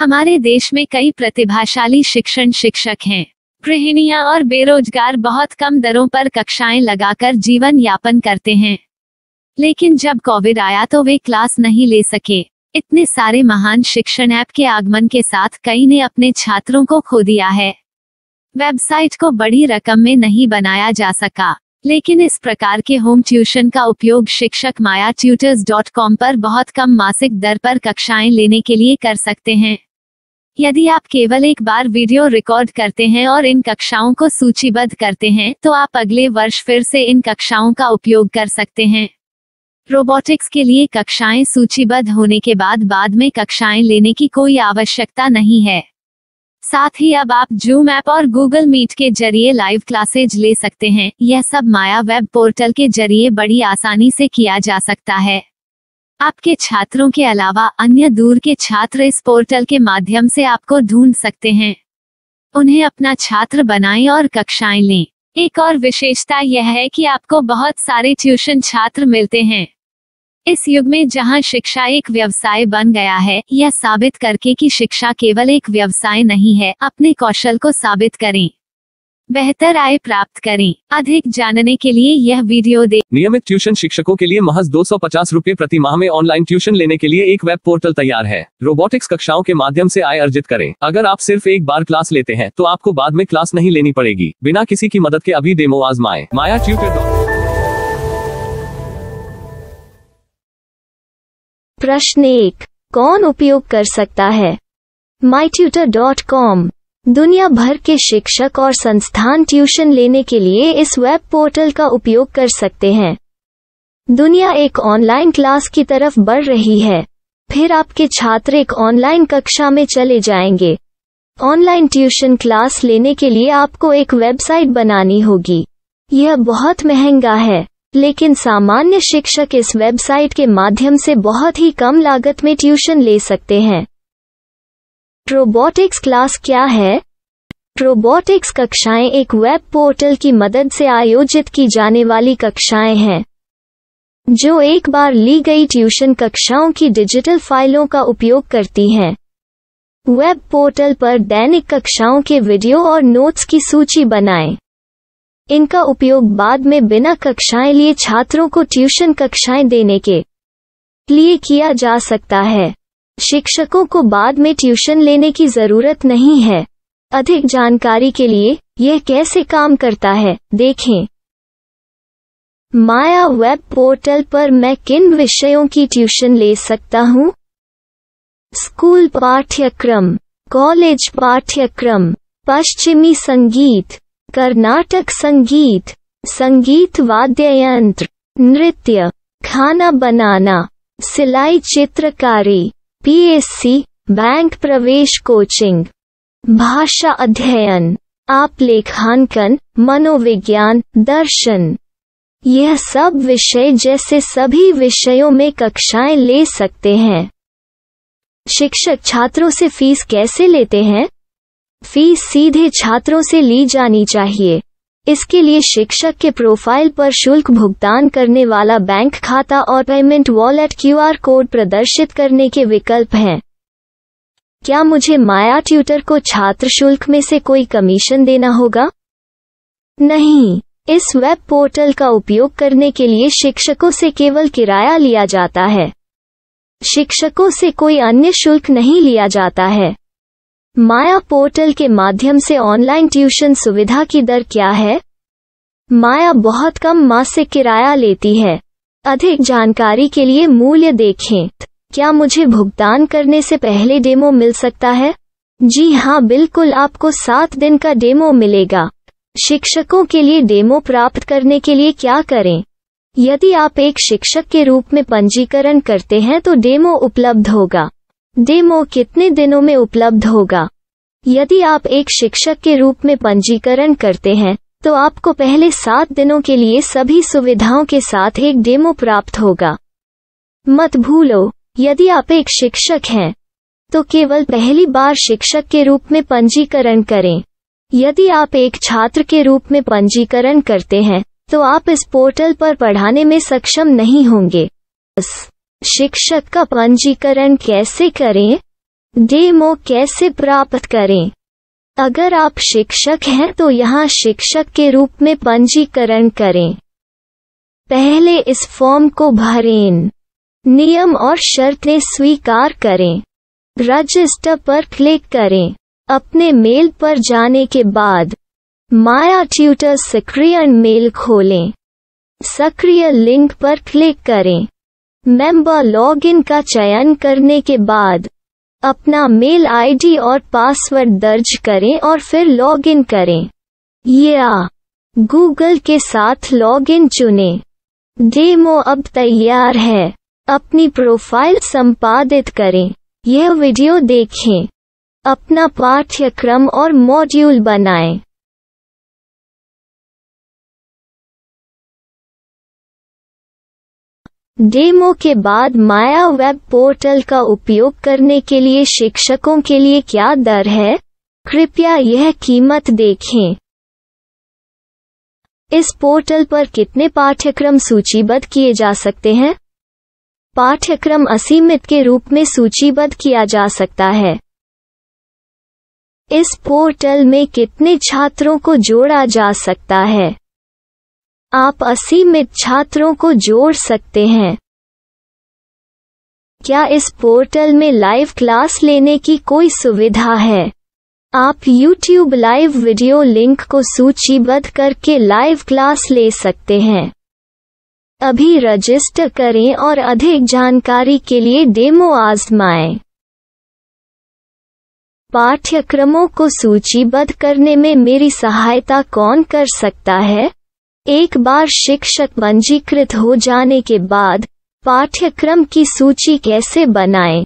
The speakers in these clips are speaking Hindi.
हमारे देश में कई प्रतिभाशाली शिक्षण शिक्षक हैं। गृहिणियां और बेरोजगार बहुत कम दरों पर कक्षाएं लगाकर जीवन यापन करते हैं। लेकिन जब कोविड आया तो वे क्लास नहीं ले सके। इतने सारे महान शिक्षण ऐप के आगमन के साथ कई ने अपने छात्रों को खो दिया है। वेबसाइट को बड़ी रकम में नहीं बनाया जा सका, लेकिन इस प्रकार के होम ट्यूशन का उपयोग शिक्षक myatutors.com पर बहुत कम मासिक दर पर कक्षाएं लेने के लिए कर सकते हैं। यदि आप केवल एक बार वीडियो रिकॉर्ड करते हैं और इन कक्षाओं को सूचीबद्ध करते हैं तो आप अगले वर्ष फिर से इन कक्षाओं का उपयोग कर सकते हैं। रोबोटिक्स के लिए कक्षाएं सूचीबद्ध होने के बाद में कक्षाएं लेने की कोई आवश्यकता नहीं है। साथ ही अब आप जूम ऐप और गूगल मीट के जरिए लाइव क्लासेज ले सकते हैं। यह सब माया वेब पोर्टल के जरिए बड़ी आसानी से किया जा सकता है। आपके छात्रों के अलावा अन्य दूर के छात्र इस पोर्टल के माध्यम से आपको ढूंढ सकते हैं। उन्हें अपना छात्र बनाएं और कक्षाएं लें। एक और विशेषता यह है कि आपको बहुत सारे ट्यूशन छात्र मिलते हैं। इस युग में जहां शिक्षा एक व्यवसाय बन गया है, यह साबित करके कि शिक्षा केवल एक व्यवसाय नहीं है, अपने कौशल को साबित करें, बेहतर आय प्राप्त करें। अधिक जानने के लिए यह वीडियो देखें। नियमित ट्यूशन शिक्षकों के लिए महज 250 रुपए प्रति माह में ऑनलाइन ट्यूशन लेने के लिए एक वेब पोर्टल तैयार है। रोबोटिक्स कक्षाओं के माध्यम से आय अर्जित करें। अगर आप सिर्फ एक बार क्लास लेते हैं तो आपको बाद में क्लास नहीं लेनी पड़ेगी। बिना किसी की मदद के अभी डेमो आजमाएं। माया ट्यूटर। प्रश्न 1, कौन उपयोग कर सकता है? mytutor.com। दुनिया भर के शिक्षक और संस्थान ट्यूशन लेने के लिए इस वेब पोर्टल का उपयोग कर सकते हैं। दुनिया एक ऑनलाइन क्लास की तरफ बढ़ रही है। फिर आपके छात्र एक ऑनलाइन कक्षा में चले जाएंगे। ऑनलाइन ट्यूशन क्लास लेने के लिए आपको एक वेबसाइट बनानी होगी। यह बहुत महंगा है, लेकिन सामान्य शिक्षक इस वेबसाइट के माध्यम से बहुत ही कम लागत में ट्यूशन ले सकते हैं। रोबोटिक्स क्लास क्या है? रोबोटिक्स कक्षाएं एक वेब पोर्टल की मदद से आयोजित की जाने वाली कक्षाएं हैं, जो एक बार ली गई ट्यूशन कक्षाओं की डिजिटल फाइलों का उपयोग करती हैं। वेब पोर्टल पर दैनिक कक्षाओं के वीडियो और नोट्स की सूची बनाएं। इनका उपयोग बाद में बिना कक्षाएं लिए छात्रों को ट्यूशन कक्षाएं देने के लिए किया जा सकता है। शिक्षकों को बाद में ट्यूशन लेने की जरूरत नहीं है। अधिक जानकारी के लिए यह कैसे काम करता है, देखें। माया वेब पोर्टल पर मैं किन विषयों की ट्यूशन ले सकता हूँ? स्कूल पाठ्यक्रम, कॉलेज पाठ्यक्रम, पश्चिमी संगीत, कर्नाटक संगीत, संगीत वाद्य यंत्र, नृत्य, खाना बनाना, सिलाई चित्रकारी, पीएससी, बैंक प्रवेश कोचिंग, भाषा अध्ययन, आप लेखांकन, मनोविज्ञान, दर्शन। यह सब विषय जैसे सभी विषयों में कक्षाएं ले सकते हैं। शिक्षक छात्रों से फीस कैसे लेते हैं? फीस सीधे छात्रों से ली जानी चाहिए। इसके लिए शिक्षक के प्रोफाइल पर शुल्क भुगतान करने वाला बैंक खाता और पेमेंट वॉलेट QR कोड प्रदर्शित करने के विकल्प हैं। क्या मुझे माया ट्यूटर को छात्र शुल्क में से कोई कमीशन देना होगा? नहीं, इस वेब पोर्टल का उपयोग करने के लिए शिक्षकों से केवल किराया लिया जाता है। शिक्षकों से कोई अन्य शुल्क नहीं लिया जाता है। माया पोर्टल के माध्यम से ऑनलाइन ट्यूशन सुविधा की दर क्या है? माया बहुत कम मासिक किराया लेती है। अधिक जानकारी के लिए मूल्य देखें। क्या मुझे भुगतान करने से पहले डेमो मिल सकता है? जी हाँ, बिल्कुल, आपको 7 दिन का डेमो मिलेगा। शिक्षकों के लिए डेमो प्राप्त करने के लिए क्या करें? यदि आप एक शिक्षक के रूप में पंजीकरण करते हैं तो डेमो उपलब्ध होगा। डेमो कितने दिनों में उपलब्ध होगा? यदि आप एक शिक्षक के रूप में पंजीकरण करते हैं तो आपको पहले 7 दिनों के लिए सभी सुविधाओं के साथ एक डेमो प्राप्त होगा। मत भूलो, यदि आप एक शिक्षक हैं तो केवल पहली बार शिक्षक के रूप में पंजीकरण करें। यदि आप एक छात्र के रूप में पंजीकरण करते हैं तो आप इस पोर्टल पर पढ़ाने में सक्षम नहीं होंगे। शिक्षक का पंजीकरण कैसे करें? डेमो कैसे प्राप्त करें? अगर आप शिक्षक हैं तो यहाँ शिक्षक के रूप में पंजीकरण करें। पहले इस फॉर्म को भरें। नियम और शर्तें स्वीकार करें। रजिस्टर पर क्लिक करें। अपने मेल पर जाने के बाद माया ट्यूटर सक्रिय मेल खोलें। सक्रिय लिंक पर क्लिक करें। मेंबर लॉगिन का चयन करने के बाद अपना मेल आईडी और पासवर्ड दर्ज करें और फिर लॉगिन करें या गूगल के साथ लॉगिन चुनें। डेमो अब तैयार है। अपनी प्रोफाइल संपादित करें। यह वीडियो देखें। अपना पाठ्यक्रम और मॉड्यूल बनाएं। डेमो के बाद माया वेब पोर्टल का उपयोग करने के लिए शिक्षकों के लिए क्या दर है? कृपया यह कीमत देखें। इस पोर्टल पर कितने पाठ्यक्रम सूचीबद्ध किए जा सकते हैं? पाठ्यक्रम असीमित के रूप में सूचीबद्ध किया जा सकता है। इस पोर्टल में कितने छात्रों को जोड़ा जा सकता है? आप असीमित छात्रों को जोड़ सकते हैं। क्या इस पोर्टल में लाइव क्लास लेने की कोई सुविधा है? आप YouTube लाइव वीडियो लिंक को सूचीबद्ध करके लाइव क्लास ले सकते हैं। अभी रजिस्टर करें और अधिक जानकारी के लिए डेमो आजमाएं। पाठ्यक्रमों को सूचीबद्ध करने में मेरी सहायता कौन कर सकता है? एक बार शिक्षक पंजीकृत हो जाने के बाद पाठ्यक्रम की सूची कैसे बनाएं,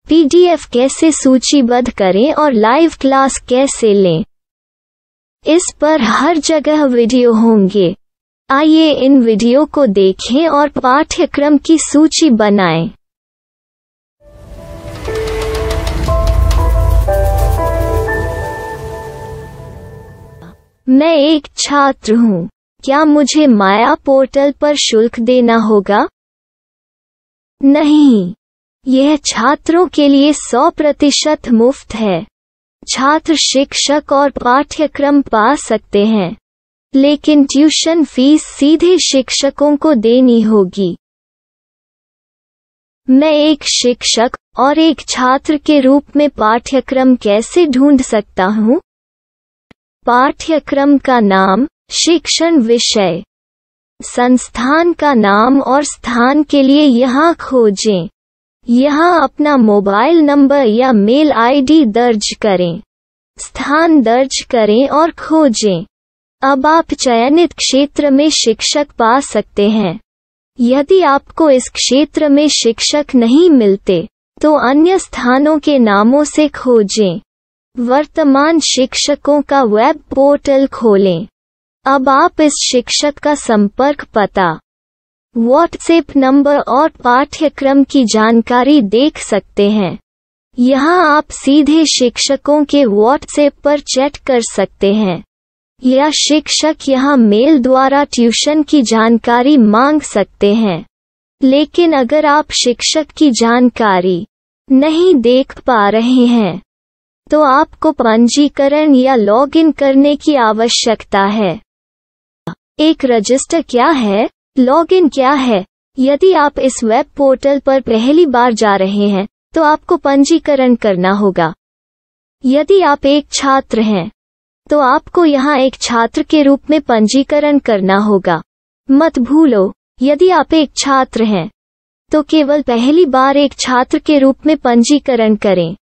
PDF कैसे सूचीबद्ध करें और लाइव क्लास कैसे लें, इस पर हर जगह वीडियो होंगे। आइए इन वीडियो को देखें और पाठ्यक्रम की सूची बनाएं। मैं एक छात्र हूँ। क्या मुझे माया पोर्टल पर शुल्क देना होगा? नहीं, यह छात्रों के लिए 100% मुफ्त है। छात्र शिक्षक और पाठ्यक्रम पा सकते हैं, लेकिन ट्यूशन फीस सीधे शिक्षकों को देनी होगी। मैं एक शिक्षक और एक छात्र के रूप में पाठ्यक्रम कैसे ढूंढ सकता हूँ? पाठ्यक्रम का नाम, शिक्षण विषय, संस्थान का नाम और स्थान के लिए यहाँ खोजें। यहाँ अपना मोबाइल नंबर या मेल आईडी दर्ज करें। स्थान दर्ज करें और खोजें। अब आप चयनित क्षेत्र में शिक्षक पा सकते हैं। यदि आपको इस क्षेत्र में शिक्षक नहीं मिलते, तो अन्य स्थानों के नामों से खोजें। वर्तमान शिक्षकों का वेब पोर्टल खोलें। अब आप इस शिक्षक का संपर्क पता, व्हाट्सएप नंबर और पाठ्यक्रम की जानकारी देख सकते हैं। यहाँ आप सीधे शिक्षकों के व्हाट्सएप पर चैट कर सकते हैं या शिक्षक यहाँ मेल द्वारा ट्यूशन की जानकारी मांग सकते हैं। लेकिन अगर आप शिक्षक की जानकारी नहीं देख पा रहे हैं, तो आपको पंजीकरण या लॉगिन करने की आवश्यकता है। एक रजिस्टर क्या है? लॉगिन क्या है? यदि आप इस वेब पोर्टल पर पहली बार जा रहे हैं, तो आपको पंजीकरण करना होगा। यदि आप एक छात्र हैं, तो आपको यहाँ एक छात्र के रूप में पंजीकरण करना होगा। मत भूलो, यदि आप एक छात्र हैं, तो केवल पहली बार एक छात्र के रूप में पंजीकरण करें।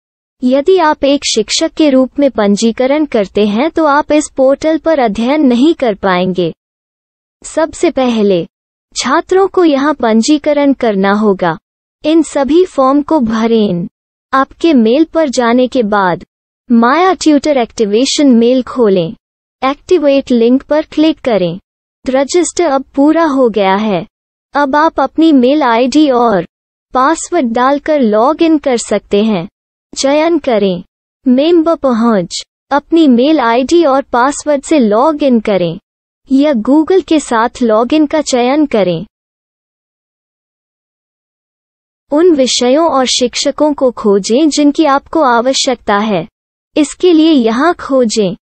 यदि आप एक शिक्षक के रूप में पंजीकरण करते हैं, तो आप इस पोर्टल पर अध्ययन नहीं कर पाएंगे। सबसे पहले छात्रों को यहाँ पंजीकरण करना होगा। इन सभी फॉर्म को भरें। आपके मेल पर जाने के बाद माया ट्यूटर एक्टिवेशन मेल खोलें। एक्टिवेट लिंक पर क्लिक करें। रजिस्टर अब पूरा हो गया है। अब आप अपनी मेल आईडी और पासवर्ड डालकर लॉग इन कर सकते हैं। चयन करें मेंबर पहुंच। अपनी मेल आईडी और पासवर्ड से लॉग इन करें या गूगल के साथ लॉगिन का चयन करें। उन विषयों और शिक्षकों को खोजें जिनकी आपको आवश्यकता है। इसके लिए यहाँ खोजें।